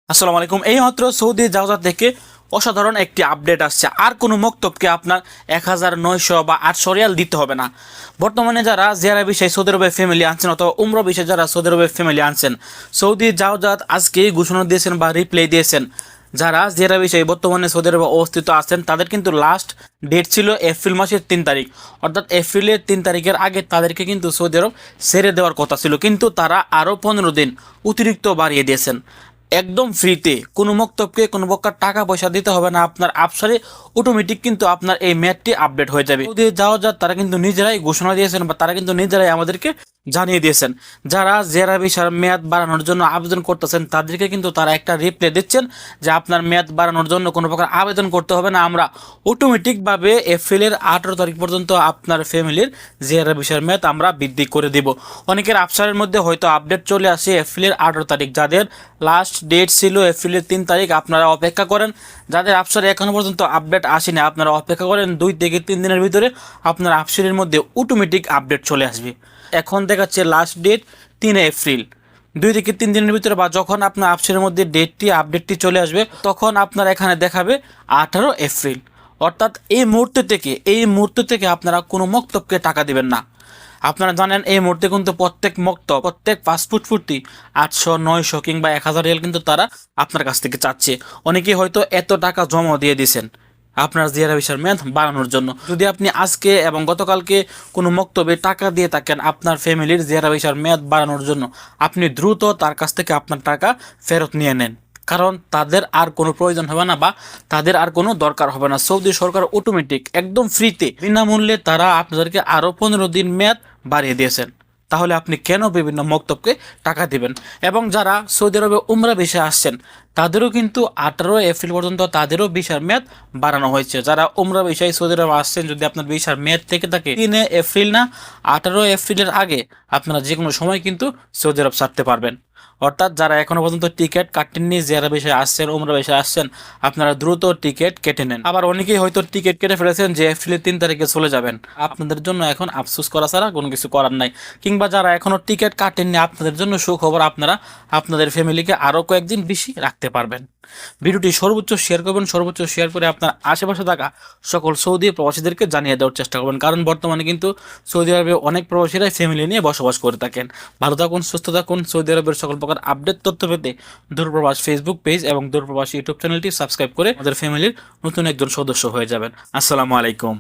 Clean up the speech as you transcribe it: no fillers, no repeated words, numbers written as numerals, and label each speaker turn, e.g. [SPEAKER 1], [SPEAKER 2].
[SPEAKER 1] আসসালামু আলাইকুম। এইমাত্র সৌদি জাওজা থেকে অসাধারণ একটি আপডেট আসছে। আর কোনো মক্তবকে আপনার 1900 বা 800 রিয়াল দিতে হবে না। বর্তমানে যারা জিয়ারা বিষয়ে সৌদি আরবের ফ্যামিলি আনছেন অথবা উমরা বিষয়ে যারা সৌদি আরবের ফ্যামিলি আনছেন, সৌদি জাওজাত আজকে ঘোষণা দিয়েছেন বা রিপ্লাই দিয়েছেন, যারা জিয়ারা বিষয়ে বর্তমানে সৌদি আরবে অবস্থিত আছেন তাদের কিন্তু লাস্ট ডেট ছিল এপ্রিল মাসের 3 তারিখ। অর্থাৎ এপ্রিলের 3 তারিখের আগে তাদেরকে কিন্তু সৌদি আরব ছেড়ে দেওয়ার কথা ছিল, কিন্তু তারা আরও 15 দিন অতিরিক্ত বাড়িয়ে দিয়েছেন। একদম ফ্রিতে, কোনো মক্তবকে কোনো প্রকার টাকা পয়সা দিতে হবে না। আপনার আফসারে অটোমেটিক কিন্তু আপনার এই ম্যাথটি আপডেট হয়ে যাবে। সৌদি যাওয়া তারা কিন্তু নিজেরাই ঘোষণা দিয়েছেন বা তারা কিন্তু নিজেরাই আমাদেরকে জানিয়ে দিয়েছেন। যারা জেরা ভিসার মেয়াদ বাড়ানোর জন্য আবেদন করতেছেন তাদেরকে কিন্তু তারা একটা রিপ্লাই দিচ্ছেন যে আপনার মেয়াদ বাড়ানোর জন্য কোনো প্রকার আবেদন করতে হবে না, আমরা অটোমেটিকভাবে এপ্রিলের 18 তারিখ পর্যন্ত আপনার ফ্যামিলির জেরা ভিসার মেয়াদ আমরা বৃদ্ধি করে দিব। অনেকের আফসারের মধ্যে হয়তো আপডেট চলে আসে এপ্রিলের 18 তারিখ, যাদের লাস্ট ডেট ছিল এপ্রিলের 3 তারিখ আপনারা অপেক্ষা করেন। যাদের আফসারে এখনও পর্যন্ত আপডেট আসেনি আপনারা অপেক্ষা করেন, 2 থেকে 3 দিনের ভিতরে আপনার আফসারের মধ্যে অটোমেটিক আপডেট চলে আসবে। এখন দেখাচ্ছে লাস্ট ডেট 3 এপ্রিল, 2 থেকে 3 দিনের ভিতরে বা যখন আপনার আফসারের মধ্যে ডেটটি আপডেটটি চলে আসবে তখন আপনার এখানে দেখাবে 18 এপ্রিল। অর্থাৎ এই মুহূর্ত থেকে আপনারা কোনো মক্তবকে টাকা দিবেন না। আপনারা জানেন এই মুহূর্তে কিন্তু প্রত্যেক পাসপোর্ট ফুর্তি 800, 900 কিংবা 1000 রিয়াল কিন্তু তারা আপনার কাছ থেকে চাচ্ছে। অনেকেই হয়তো এত টাকা জমা দিয়ে দিয়েছেন আপনার জিয়ারা ভিসার মেয়াদ বাড়ানোর জন্য। যদি আপনি আজকে এবং গতকালকে কোনো মক্তবে টাকা দিয়ে থাকেন আপনার ফ্যামিলির জিয়ারা ভিসার মেয়াদ বাড়ানোর জন্য, আপনি দ্রুত তার কাছ থেকে আপনার টাকা ফেরত নিয়ে নেন, কারণ তাদের আর কোনো প্রয়োজন হবে না বা তাদের আর কোনো দরকার হবে না। সৌদি সরকার অটোমেটিক একদম ফ্রিতে বিনামূল্যে তারা আপনাদেরকে আরও 15 দিন মেয়াদ বাড়িয়ে দিয়েছেন। তাহলে আপনি কেন বিভিন্ন মক্তবকে টাকা দিবেন? এবং যারা সৌদি আরবে উমরা ভিসায় আসছেন তাদেরও কিন্তু 18 এপ্রিল পর্যন্ত তাদেরও ভিসার মেয়াদ বাড়ানো হয়েছে। যারা উমরা ভিসায় সৌদি আরবে আসছেন, যদি আপনার ভিসার মেয়াদ থেকে থাকে 3 এপ্রিল না 18 এপ্রিলের আগে, আপনারা যে কোনো সময় কিন্তু সৌদি আরব ছাড়তে পারবেন। অর্থাৎ যারা এখনো পর্যন্ত টিকিট কাটেননি, যারা বিষয়ে আসছেন উমরা বিষয়ে আসছেন, আপনারা দ্রুত টিকিট কেটে নেন। আবার অনেকেই হয়তো টিকিট কেটে ফেলেছেন যে এপ্রিলের 3 তারিখে চলে যাবেন, আপনাদের জন্য এখন আফসোস করা ছাড়া কোনো কিছু করার নাই। কিংবা যারা এখনো টিকিট কাটেননি আপনাদের জন্য সুখবর, আপনারা আপনাদের ফ্যামিলিকে আরও কয়েকদিন বেশি রাখতে পারবেন। ভিডিওটি সর্বোচ্চ শেয়ার করবেন, সর্বোচ্চ শেয়ার করে আপনার আশেপাশে থাকা সকল সৌদি প্রবাসীদেরকে জানিয়ে দেওয়ার চেষ্টা করবেন, কারণ বর্তমানে কিন্তু সৌদি আরবে অনেক প্রবাসীরাই ফ্যামিলি নিয়ে বসবাস করে থাকেন। ভালো থাকুন, সুস্থ থাকুন। সৌদি আরবের সকল প্রকার আপডেট তথ্য পেতে দূরপ্রবাস ফেসবুক পেজ এবং দূরপ্রবাস ইউটিউব চ্যানেলটি সাবস্ক্রাইব করে আমাদের ফ্যামিলির নতুন একজন সদস্য হয়ে যাবেন। আসসালামু আলাইকুম।